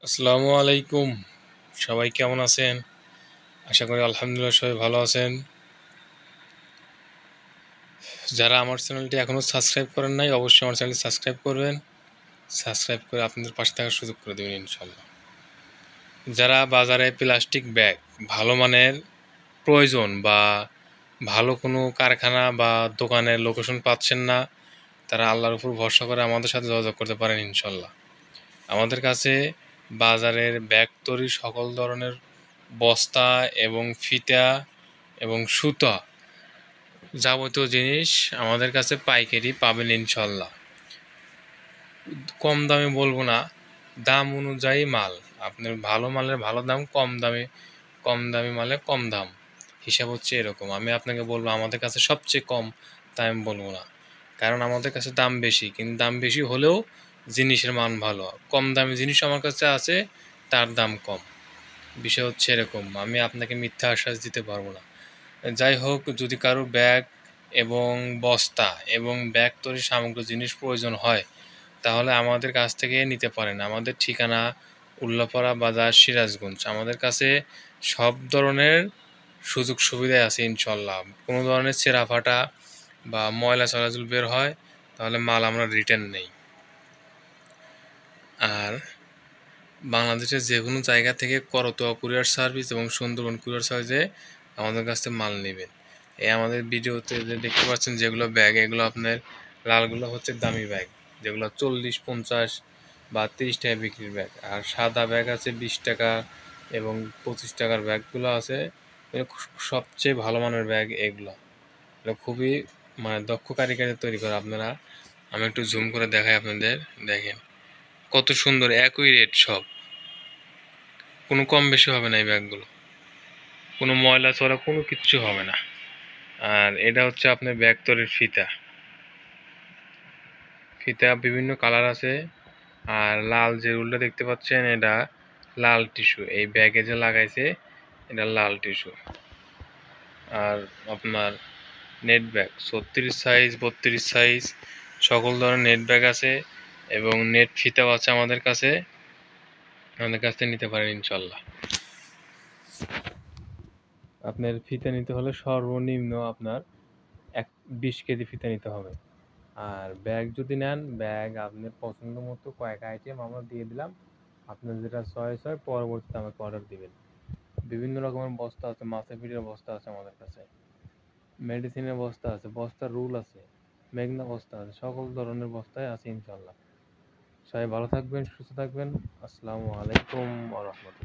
আসসালামু আলাইকুম। সবাই কেমন আছেন? আশা করি আলহামদুলিল্লাহ সবাই ভালো আছেন। যারা আমার চ্যানেলটি এখনও সাবস্ক্রাইব করেন নাই অবশ্যই আমার চ্যানেলটি সাবস্ক্রাইব করবেন। সাবস্ক্রাইব করে আপনাদের পাশে থাকার সুযোগ করে দেবেন ইনশাল্লাহ। যারা বাজারে প্লাস্টিক ব্যাগ ভালো মানের প্রয়োজন বা ভালো কোনো কারখানা বা দোকানের লোকেশন পাচ্ছেন না, তারা আল্লাহর উপর ভরসা করে আমাদের সাথে যোগাযোগ করতে পারেন ইনশাল্লাহ। আমাদের কাছে বাজারের ব্যাগ তৈরির সকল ধরনের বস্তা এবং ফিতা এবং সুতা যাবতীয় জিনিস আমাদের কাছে পাইকারি পাবেন ইনশাল্লাহ। কম দামে বলবো না, দাম অনুযায়ী মাল। আপনার ভালো মালের ভালো দাম, কম দামি মালের কম দাম। হিসাব হচ্ছে এরকম। আমি আপনাকে বলবো আমাদের কাছে সবচেয়ে কম, তাই আমি বলবো না, কারণ আমাদের কাছে দাম বেশি, কিন্তু দাম বেশি হলেও জিনিসের মান ভালো। কম দামি জিনিস আমার কাছে আছে, তার দাম কম। বিষয় হচ্ছে এরকম, আমি আপনাকে মিথ্যা আশ্বাস দিতে পারবো না। যাই হোক, যদি কারো ব্যাগ এবং বস্তা এবং ব্যাগ তৈরির সামগ্রী জিনিস প্রয়োজন হয়, তাহলে আমাদের কাছ থেকে নিতে পারেন। আমাদের ঠিকানা উল্লাপাড়া বাজার, সিরাজগঞ্জ। আমাদের কাছে সব ধরনের সুযোগ সুবিধাই আছে ইনশাল্লাহ। কোনো ধরনের ছেঁড়া ফাটা বা ময়লা চলাচল বের হয়, তাহলে মাল আমরা রিটার্ন নেই। আর বাংলাদেশের যে কোনো জায়গা থেকে করতোয়া কুরিয়ার সার্ভিস এবং সুন্দরবন কুরিয়ার সার্ভিসে আমাদের কাছ থেকে মাল নেবেন। এই আমাদের ভিডিওতে যে দেখতে পাচ্ছেন যেগুলো ব্যাগ, এগুলো আপনার লালগুলো হচ্ছে দামি ব্যাগ, যেগুলো 40, 50 বা 30 টাকা বিক্রির ব্যাগ। আর সাদা ব্যাগ আছে 20 টাকা এবং 25 টাকার ব্যাগগুলো আছে। সবচেয়ে ভালো মানের ব্যাগ এগুলো। এগুলো খুবই মানে দক্ষ কারিগরে তৈরি করে আপনারা। আমি একটু জুম করে দেখাই আপনাদের, দেখেন কত সুন্দর, একই রেট সব, কোনো কম বেশি হবে না এই ব্যাগগুলো, কোনো ময়লা চড়া কোনো কিচ্ছু হবে না। আর এটা হচ্ছে আপনার ব্যাগ তৈরির ফিতা। ফিতা বিভিন্ন কালার আছে। আর লাল যে রুলটা দেখতে পাচ্ছেন, এটা লাল টিস্যু, এই ব্যাগে যে লাগাইছে এটা লাল টিস্যু। আর আপনার নেট ব্যাগ 36 সাইজ, 32 সাইজ সকল ধরনের নেট ব্যাগ আছে এবং নেট ফিতাও আছে আমাদের কাছে। আমাদের কাছ থেকে নিতে পারেন ইনশাল্লাহ। আপনার ফিতা নিতে হলে সর্বনিম্ন আপনার 20 কেজি ফিতা নিতে হবে। আর ব্যাগ যদি নেন, ব্যাগ আপনার পছন্দ মতো কয়েক আইটেম আমরা দিয়ে দিলাম, আপনার যেটা চয়েস হয় পরবর্তীতে আমাকে অর্ডার দিবেন। বিভিন্ন রকমের বস্তা আছে, মাছের পিঠের বস্তা আছে আমাদের কাছে, মেডিসিনের বস্তা আছে, বস্তার রুল আছে, মেঘনা বস্তা আছে, সকল ধরনের বস্তায় আছে ইনশাল্লাহ। সবাই ভালো থাকবেন, সুস্থ থাকবেন। আসসালামু আলাইকুম ওয়া রাহমাতুল্লাহ।